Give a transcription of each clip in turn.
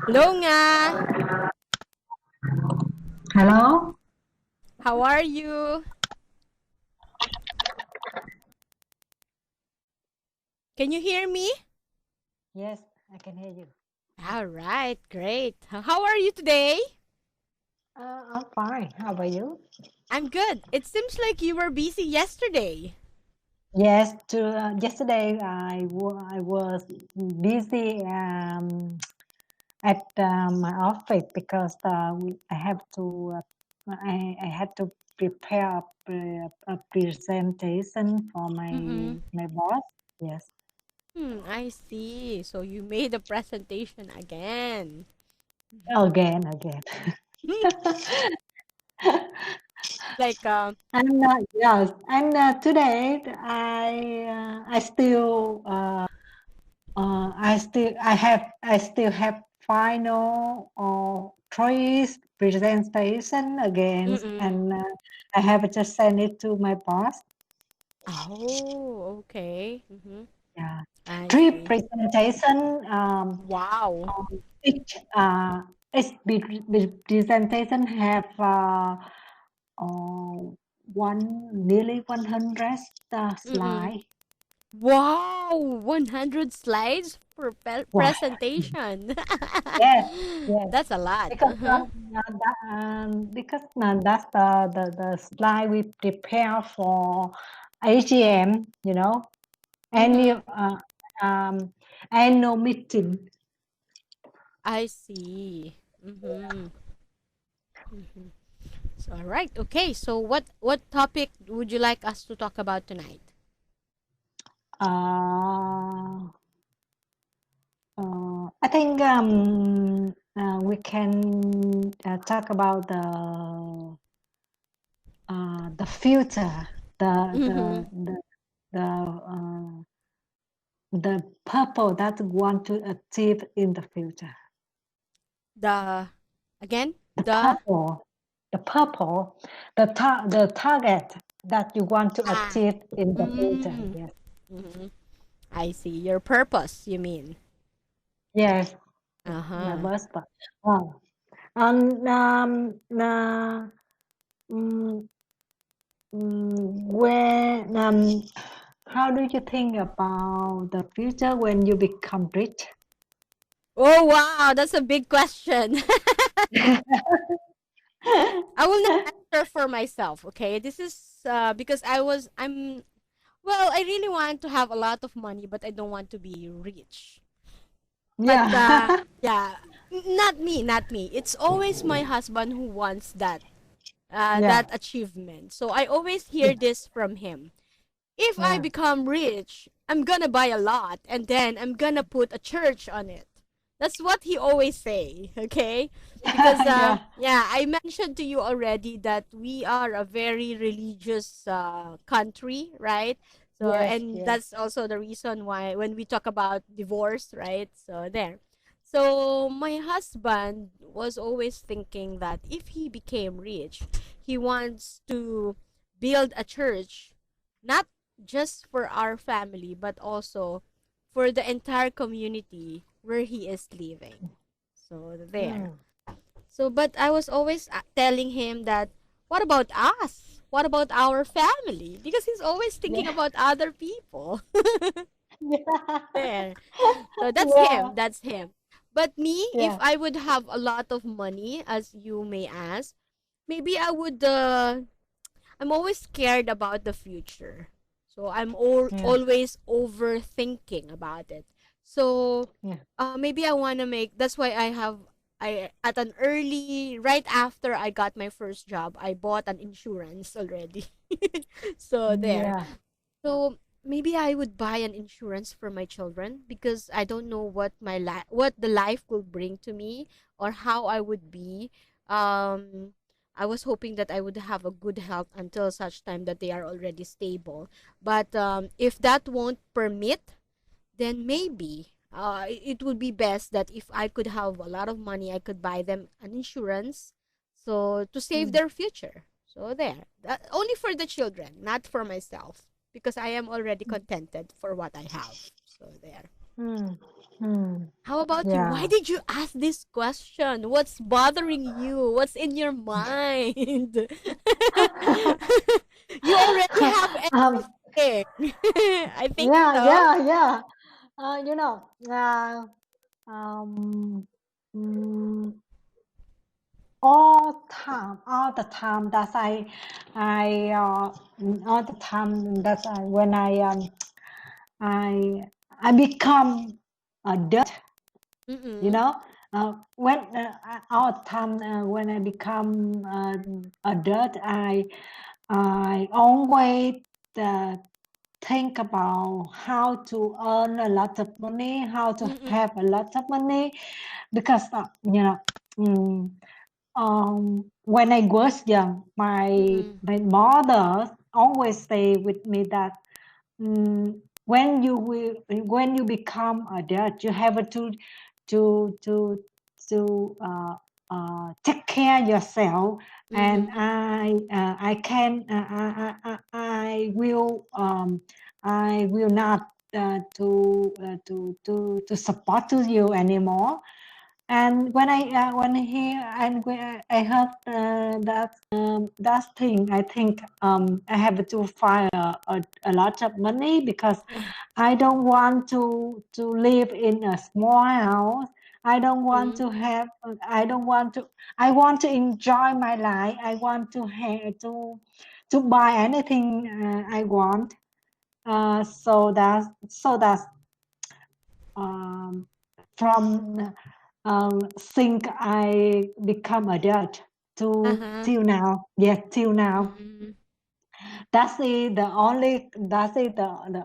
Hello nga. Hello? How are you? Can you hear me? Yes, I can hear you. All right, great. How are you today? I'm fine. How about you? I'm good. It seems like you were busy yesterday. Yes, yesterday I was busy at my office because I have to I had to prepare a presentation for Mm-mm. my boss. Yes, I see. So you made a presentation again. again. Like And yes, and today I still I still have final three presentation again, mm-mm. and I have just sent it to my boss. Oh, okay. Yeah, I three see. presentation. Wow. Each presentation have uh, one nearly 100 Mm-mm. slide. Wow, 100 slides for Wow. presentation. Yes, yes. That's a lot. Because that's the slide we prepare for AGM, Mm-hmm. annual um, annual meeting. I see. Mm-hmm. Mm-hmm. So, all right. Okay. So, what topic would you like us to talk about tonight? Uh, I think we can talk about the future, the Mm-hmm. the the the the purpose that we want to achieve in the future. The again The the purple, the purple, the target that you want to ah. achieve in the future. Mm. Yes, Mm-hmm. I see your purpose. You mean? yes, Uh my huh. best part. Oh, and mm, when how do you think about the future when you become rich? Oh wow, that's a big question. I will not answer for myself. Okay, this is because I'm well. I really want to have a lot of money, but I don't want to be rich. But Yeah, yeah, not me, not me. It's always my husband who wants that yeah, achievement. So I always hear yeah, this from him. If I yeah, become rich, I'm gonna buy a lot and then I'm gonna put a church on it. That's what he always say, okay? Because yeah. yeah, I mentioned to you already that we are a very religious country, right? So Yes, and yes. that's also the reason why when we talk about divorce, right? So there. So my husband was always thinking that if he became rich, he wants to build a church, not just for our family, but also for the entire community where he is living. So there. Mm. So, but I was always telling him that, what about us? What about our family? Because he's always thinking Yeah, about other people. yeah, There. So that's yeah, him. That's him. But me, if yeah, I would have a lot of money, as you may ask, maybe I would I'm always scared about the future. So I'm yeah, always overthinking about it. So yeah. maybe I want to make that's why I at an early right after I got my first job, I bought an insurance already. So there. Yeah, So maybe I would buy an insurance for my children because I don't know what the life will bring to me or how I would be. Um, I was hoping that I would have a good health until such time that they are already stable. But if that won't permit, then maybe it would be best that if I could have a lot of money, I could buy them an insurance so to save mm, their future. So there. Only for the children, not for myself because I am already contented for what I have. So there. Mm. Mm. How about you? Why Yeah. did you ask this question? What's bothering you? What's in your mind? You already have um, everything. I think yeah, so. yeah, yeah. You know, um, mm, all the time that all the time that when I, I become adult, you Mm-mm. know, when all the time when I become adult, I always uh, think about how to earn a lot of money, how to Mm-mm. have a lot of money, because mm, when I was young, Mm-mm. my mother always say with me that when you become adult, you have to to take care yourself, and Mm-hmm. I can I will I will not to support to you anymore. And when I hear and when I heard that thing, I think I have to find a lot of money, because I don't want to live in a small house. I don't want to Mm-hmm. have. I don't want to. I want to enjoy my life. I want to have to buy anything I want. So that's um, from since I become adult to Uh-huh. till now. Yes, till now. Mm-hmm. The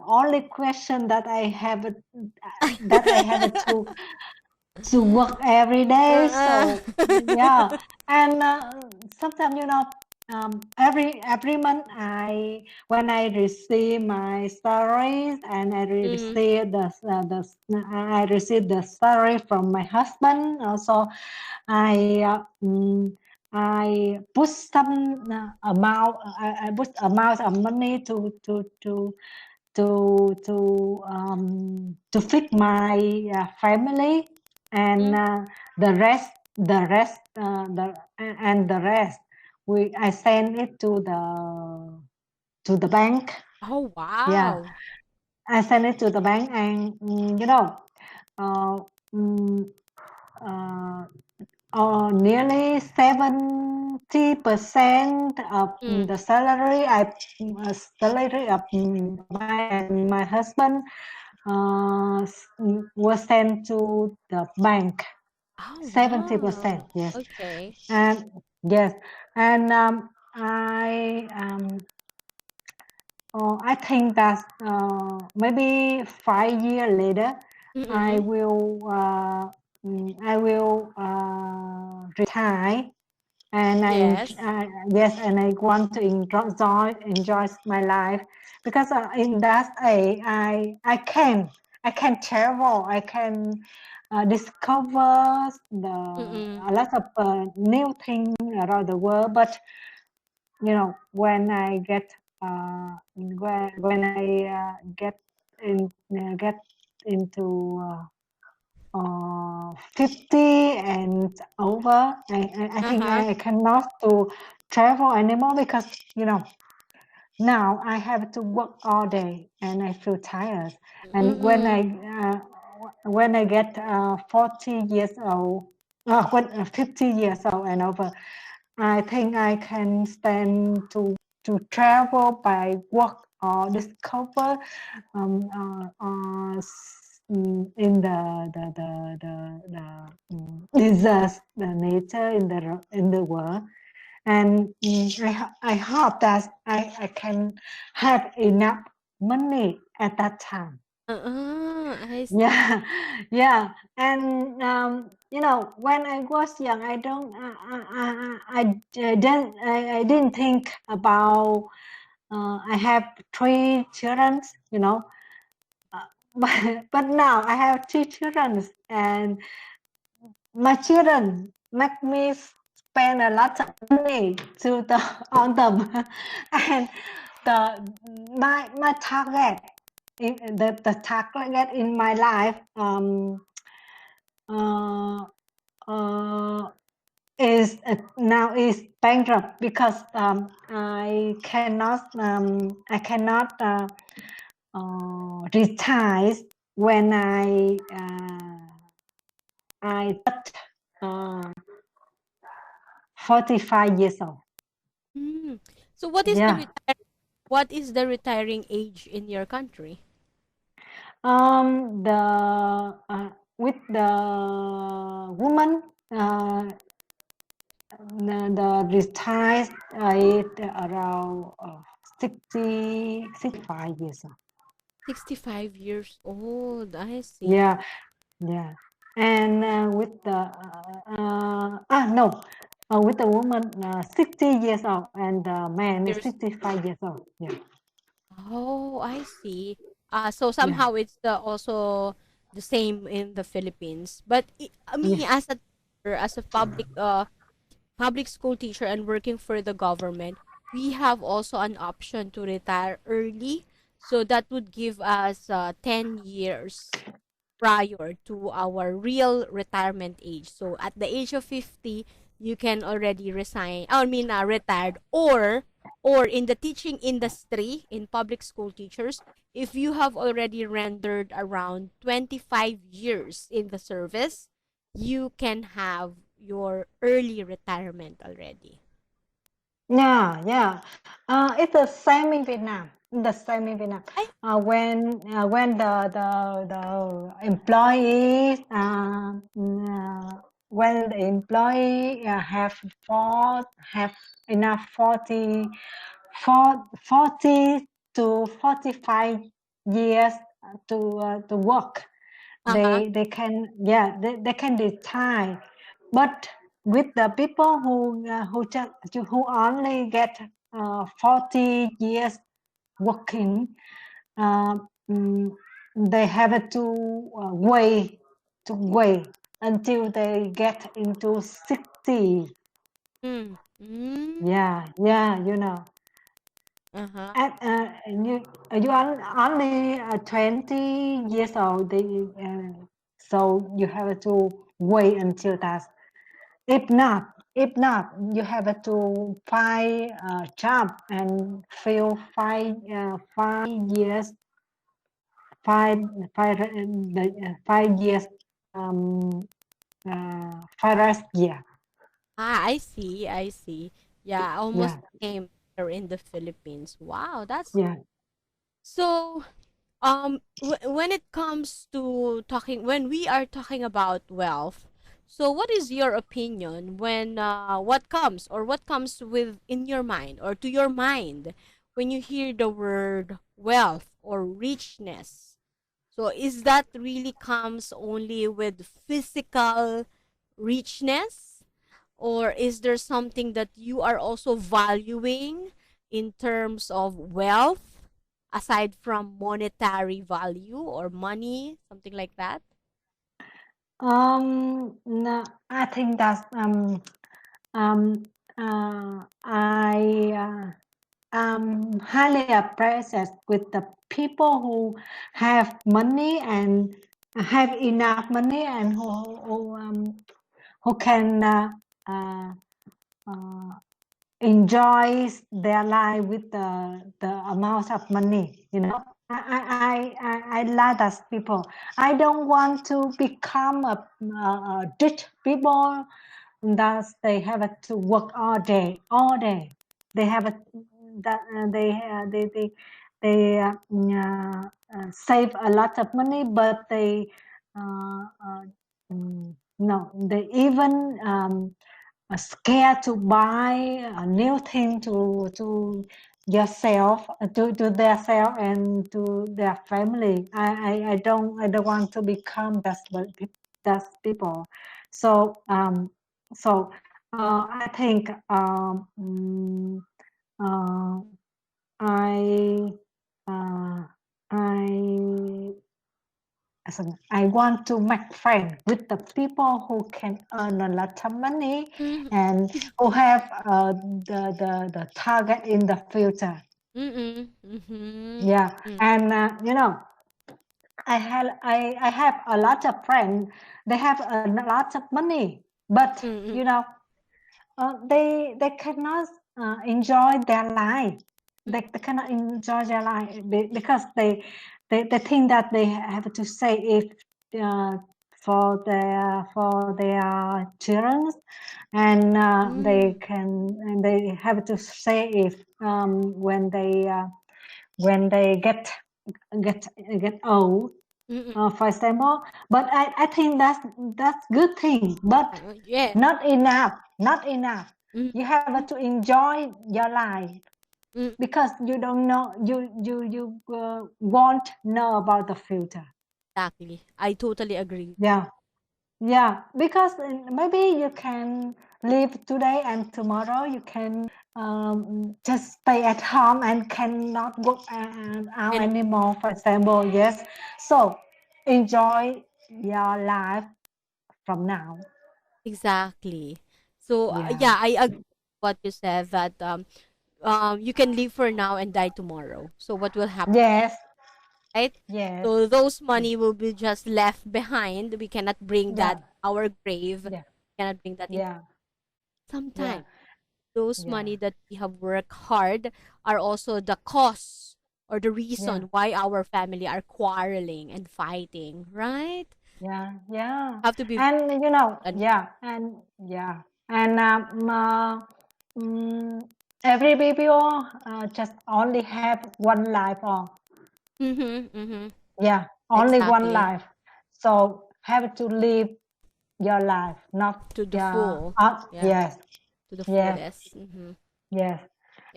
only question that I have to work every day. Uh-uh. So yeah, and sometimes every month when I receive my salaries, and Mm. I receive the salary from my husband also. I I put some I put amount of money to feed my family, and Mm. the rest we I send it to the bank. Oh, Yeah, wow. I send it to the bank, and uh, mm, uh, nearly 70% of Mm. the salary of my and my husband was sent to the bank. Oh, wow. 70%, yes. Okay. And yes, and I think that maybe 5 years later, I Mm-mm. will retire, and Yes. yes, and I want to enjoy my life, because in that age I can travel, I can discover Mm-mm. a lot of new things around the world. But when I get get into 50 and over, I think Uh-huh. I cannot to travel anymore, because now I have to work all day and I feel tired. And Mm-mm. when I get 40 years old, when 50 years old and over, I think I can stand to travel by work or discover in the deserts, the nature in the world. And I hope that I can have enough money at that time. Uh-uh. I see. Yeah, yeah. And when I was young, I didn't think about I have 3 children, uh, but now I have 2 children, and my children make me spend a lot of money on them. And my target the target in my life is now is bankrupt because I cannot retire when I touch uh, 45 years old. Mm. So what is the Yeah. retiring age in your country? The with the woman the retired is around 65 years old. 65 years old. I see. Yeah, yeah. And with the no, with the woman 60 years old and the man is Years. 65 years old. Yeah, Oh, I see. So yeah, somehow it's also the same in the Philippines. But me yeah. as a teacher, as a public school teacher and working for the government, we have also an option to retire early. So that would give us 10 years prior to our real retirement age. So at the age of 50, you can already retired, or in the teaching industry in public school teachers, if you have already rendered around 25 years in the service, you can have your early retirement already. Yeah, yeah. It's the same in Vietnam. The same in Vietnam. I When the employees when the employee have enough 40 to 45 years to work, uh-huh. they can, yeah, they can retire. But with the people who only get 40 years working, uh, mm, they have to wait until they get into 60. Mm. Mm. Yeah, yeah, you know. Uh-huh. At you are only 20 years old, so you have to wait until that. If not, you have to find a job and fill 5 years, five, 5 years, um, 5 years. I see. I see. Yeah, almost Yeah, same here in the Philippines. Wow, that's yeah. so. When it comes to talking, when we are talking about wealth, so what is your opinion when what comes with in your mind or to your mind when you hear the word wealth or richness? So is that really comes only with physical richness, or is there something that you are also valuing in terms of wealth aside from monetary value or money, something like that? No, I think that um, I highly appreciate with the people who have money and have enough money and who can uh, uh, enjoy their life with the amount of money. You know, I like that people. I don't want to become a rich people that they have to work all day. They have a, that they save a lot of money, but they no, they even scared to buy a new thing to yourself, to their self and to their family. I don't want to become that people. So I think uh, I uh, I I want to make friends with the people who can earn a lot of money Mhm. and who have the target in the future. Mm-mm. Mm-hmm. Yeah, Mm. and I have a lot of friends. They have a lot of money, but Mm-mm. you know, they cannot enjoy their life. They cannot enjoy their life because they think that they have to save uh, for their children, and Mm. they have to save when they get old, Mm-mm. for example. But I think that's good thing, but Yeah. not enough, not enough. Mm. You have to enjoy your life Mm. because you don't know, you won't know about the future. Exactly. I totally agree. Yeah, yeah, because maybe you can live today and tomorrow you can just stay at home and cannot go out And anymore, for example. Yes, so enjoy your life from now. exactly. So Yeah. yeah, I agree with what you said that you can live for now and die tomorrow. So what will happen, Yes. right? Yes. So those money will be just left behind. We cannot bring that Yeah. our grave. Yeah. Cannot bring that in. Yeah. Yeah. Sometimes those Yeah. money that we have worked hard are also the cause or the Yeah. reason why our family are quarreling and fighting, right? Yeah. Yeah. Have to be And and yeah, and yeah, and mm, every people just only have one life, or mm-hmm, mm-hmm, yeah, only one exactly, life. So have to live your life, not to the yeah. full, yeah, Yes. to the Yes. fullest, mm-hmm, Yes.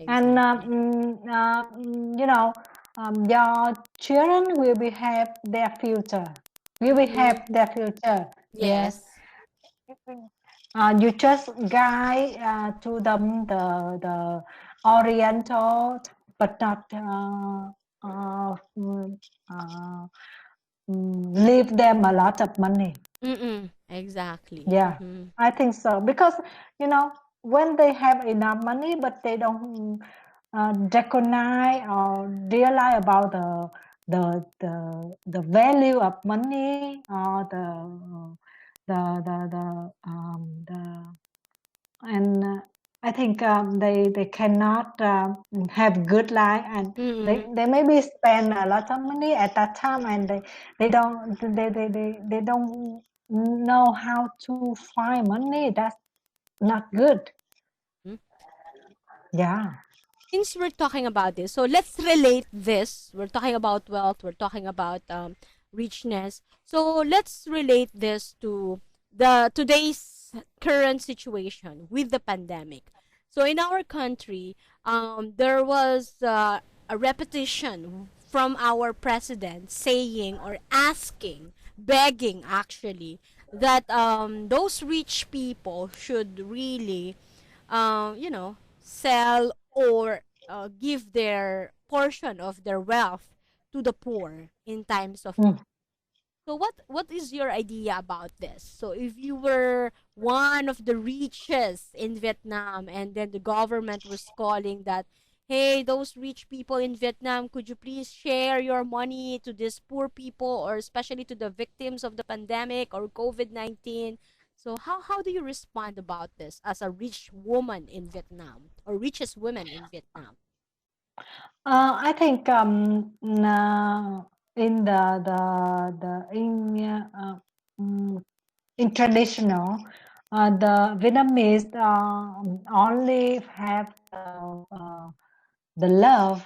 And exactly. your children will be have their future. We will Mm-hmm. have their future. Yes. Yes. You just guide to them the oriental, but not uh, leave them a lot of money. Mm-mm. Exactly. Yeah, Mm-hmm. I think so because you know when they have enough money, but they don't recognize or realize about the value of money, or the and I think they cannot have good life, and Mm-mm. they maybe spend a lot of money at that time, and they don't know how to find money. That's not good. Mm. Yeah. Since we're talking about this, so let's relate this. We're talking about wealth, we're talking about richness. So let's relate this to the today's current situation with the pandemic. So in our country, there was a repetition from our president saying or asking, begging actually, that those rich people should really sell or give their portion of their wealth to the poor in times of Mm. so what is your idea about this? So if you were one of the richest in Vietnam and then the government was calling that, hey, those rich people in Vietnam, could you please share your money to these poor people or especially to the victims of the pandemic or COVID-19? So how do you respond about this as a rich woman in Vietnam or richest woman in Vietnam? I think in in traditional, the Vietnamese only have the love,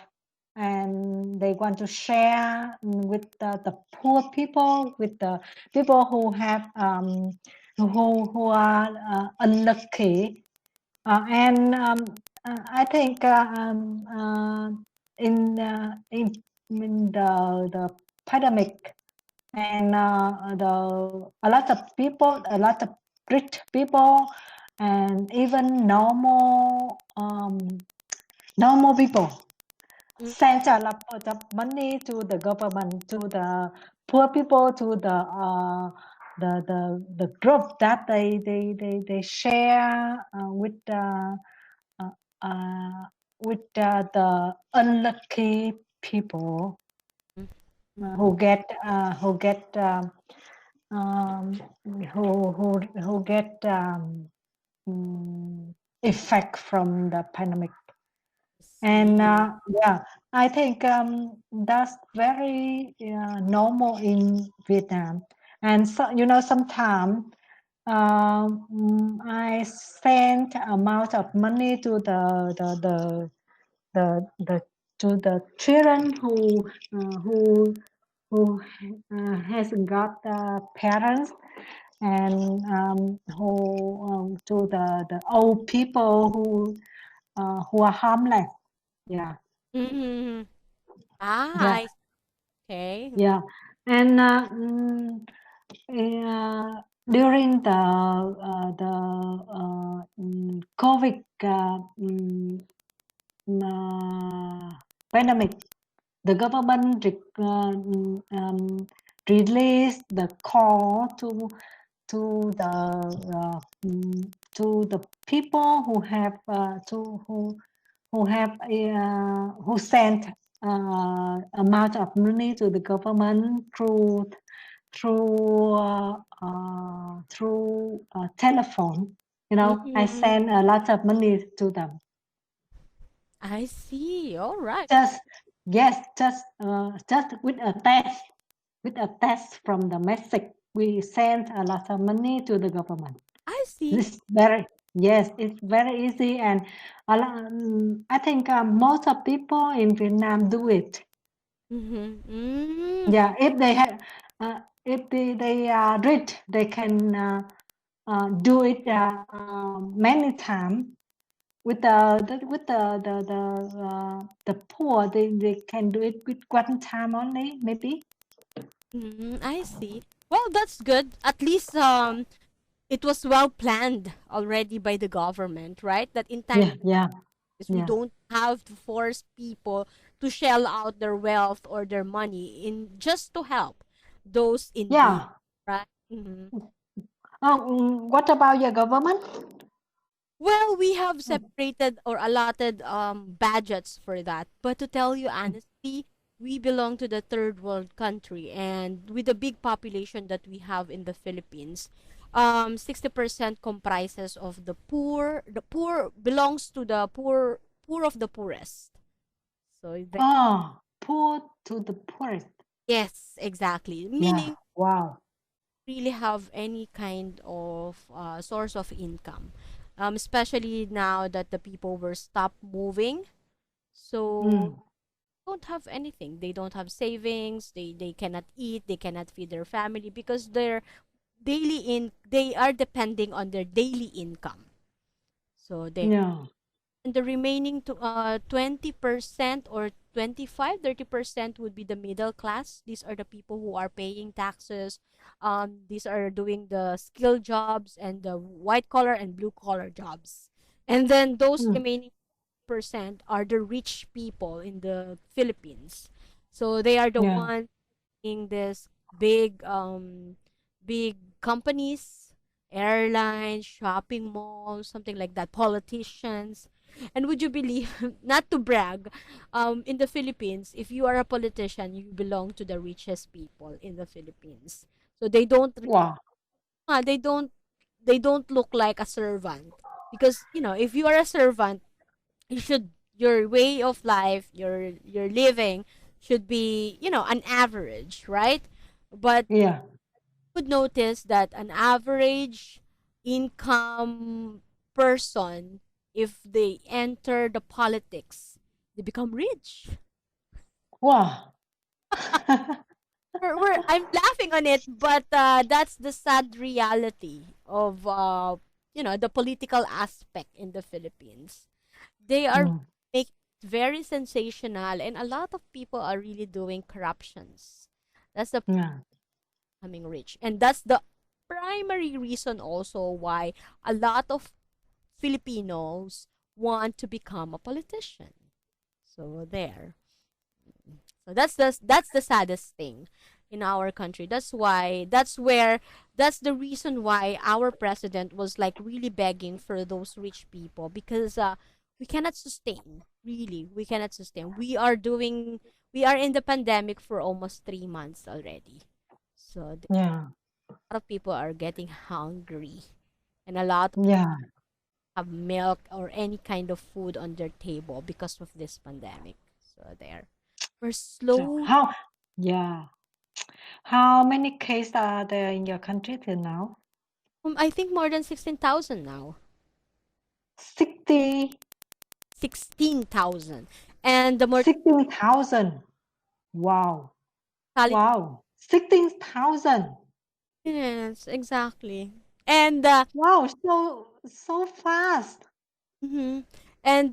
and they want to share with the poor people, with the people who have who are unlucky, and I think in the pandemic, and a lot of people, a lot of rich people, and even normal people Mm, send a lot of money to the government, to the poor people, to the group that they share uh, uh, the unlucky people Mm-hmm. who get um, who get effect from the pandemic. And See. yeah, I think that's very normal in Vietnam. And so, sometimes I send amount of money to the to the children who hasn't got parents, and to the old people who are harmless. Yeah, Mm-hmm. Ah, yeah, okay. yeah. And during the COVID pandemic, the government released the call to the people who sent amount of money to the government through telephone. I Mm-hmm. send a lot of money to them. I see. All right. Just yes, just with a test from the message, we send a lot of money to the government. I see. This very Yes, it's very easy, and I think most of people in Vietnam do it. Mm-hmm. Mm. Yeah, if they are rich, they can do it many times. With the poor, they can do it with one time only, maybe. Mm, I see. Well, that's good. At least it was well planned already by the government, right? That in time Yeah, yeah, is we yeah, don't have to force people to shell out their wealth or their money in just to help those in need, yeah. right? Mm-hmm. What about your government? Well, we have separated or allotted budgets for that. But to tell you honestly, we belong to the third world country, and with the big population that we have in the Philippines, 60% comprises of the poor. The poor belongs to the poor of the poorest. So Oh, poor to the poorest. yes, exactly. Yeah, Meaning wow. really have any kind of source of income. Especially now that the people were stopped moving. So Mm, don't have anything. They don't have savings. They cannot eat. They cannot feed their family because they are depending on their daily income. So they yeah, and the remaining to 20% or 25-30% would be the middle class. These are the people who are paying taxes. These are doing the skill jobs and the white collar and blue collar jobs. And then those mm, remaining percent are the rich people in the Philippines. So they are the yeah, ones in this big companies, airlines, shopping malls, something like that, politicians. And would you believe, not to brag, in the Philippines, if you are a politician, you belong to the richest people in the Philippines. So wow, uh, they don't they don't look like a servant because if you are a servant, you should your way of life, your living should be an average, right? But yeah, would notice that an average income person, if they enter the politics, they become rich. wow. I'm laughing on it, but that's the sad reality of the political aspect in the Philippines. They are Mm, making it very sensational, and a lot of people are really doing corruptions. That's the yeah, becoming rich, and that's the primary reason also why a lot of Filipinos want to become a politician. So there. So that's the saddest thing in our country. That's the reason why our president was like really begging for those rich people because we cannot sustain. Really, we cannot sustain. We are in the pandemic for almost 3 months already. So Yeah. a lot of people are getting hungry, and a lot Yeah. have milk or any kind of food on their table because of this pandemic. So there, we're So slow. how? Yeah. How many cases are there in your country till now? I think more than 16,000 now. 60, 16,000, and the 16,000. Wow. mortality. Wow. 16,000. Yes, exactly. And Wow. So fast. mhm. And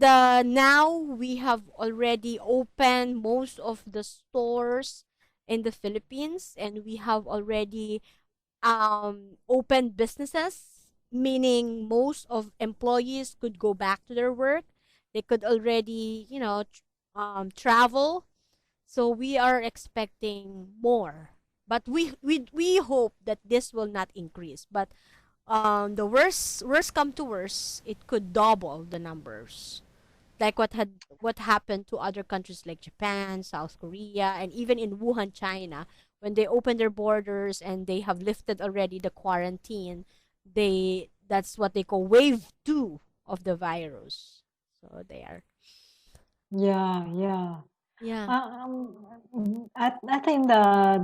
now we have already opened most of the stores in the Philippines, and we have already opened businesses, meaning most of employees could go back to their work. They could already, travel. So we are expecting more. But we hope that this will not increase. But the worst come to worst, it could double the numbers, like what happened to other countries like Japan, South Korea, and even in Wuhan, China, when they opened their borders and they have lifted already the quarantine. They That's what they call wave 2 of the virus. So they are, Yeah. Yeah. yeah, I think the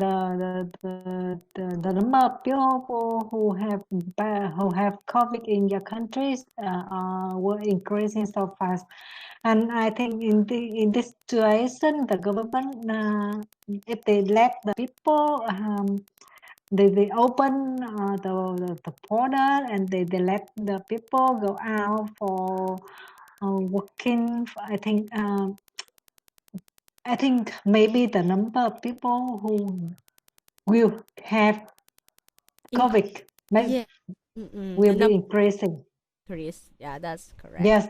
number of people who have COVID in your countries were increasing so fast, and I think in this situation, the government, if they let the people, they open the border, and they let the people go out for working. I think maybe the number of people who will have increase. COVID may, Yeah. The will be number increasing. increase. Yeah, that's correct. Yes,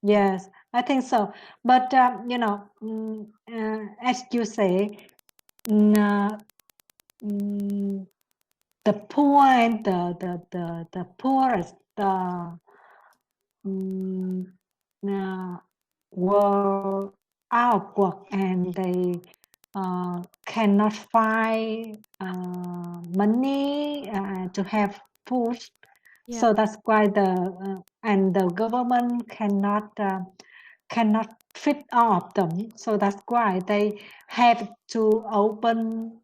yes, I think so. But as you say, mm, uh, mm, the poor and the poorest mm, uh, were out of work, and they cannot find money to have food. Yeah. So that's why the government cannot fit all of them. So that's why they have to open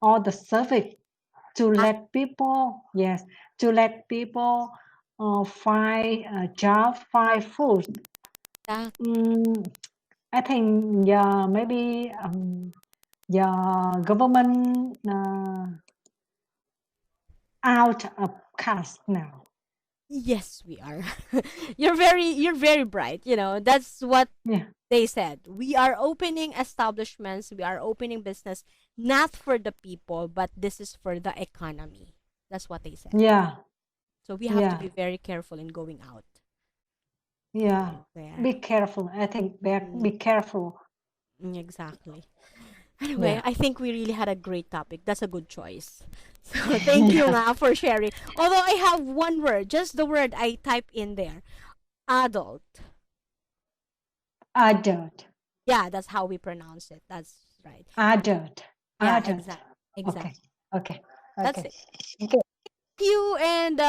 all the service to That, let people, yes, to let people find a job, find food. that Mm, I think, yeah, maybe government out of cash now. Yes, we are. You're very bright. That's what Yeah, they said. We are opening establishments, we are opening business not for the people, but this is for the economy. That's what they said. yeah, So we have to yeah, be very careful in going out. yeah. So there. Be careful. I think Mm, be careful. exactly. Anyway, Yeah, I think we really had a great topic. That's a good choice. So thank you, yeah. Ma, for sharing. Although I have one word, just the word I type in there. Adult. Adult, Yeah, that's how we pronounce it. That's right. adult, Yeah, adult. exact. Okay, okay, That's okay. it. Okay. You and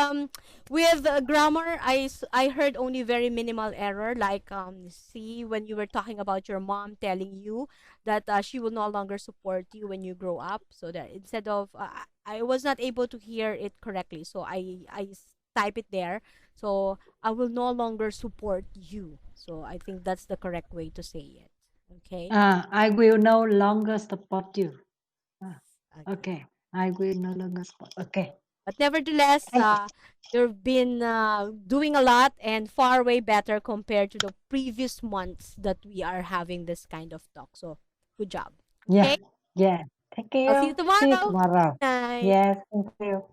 with grammar, I heard only very minimal error, like see, when you were talking about your mom telling you that she will no longer support you when you grow up. So that instead of I was not able to hear it correctly, so type it there. So I will no longer support you. So I think that's the correct way to say it. Okay. I will no longer support you. Ah, Okay. okay, I will no longer support. Okay. But nevertheless, Thank you've been doing a lot and far way better compared to the previous months that we are having this kind of talk. So, good job. Yeah, Okay, yeah. Thank I'll see you you. See you tomorrow. tomorrow. Night. Yes, thank you.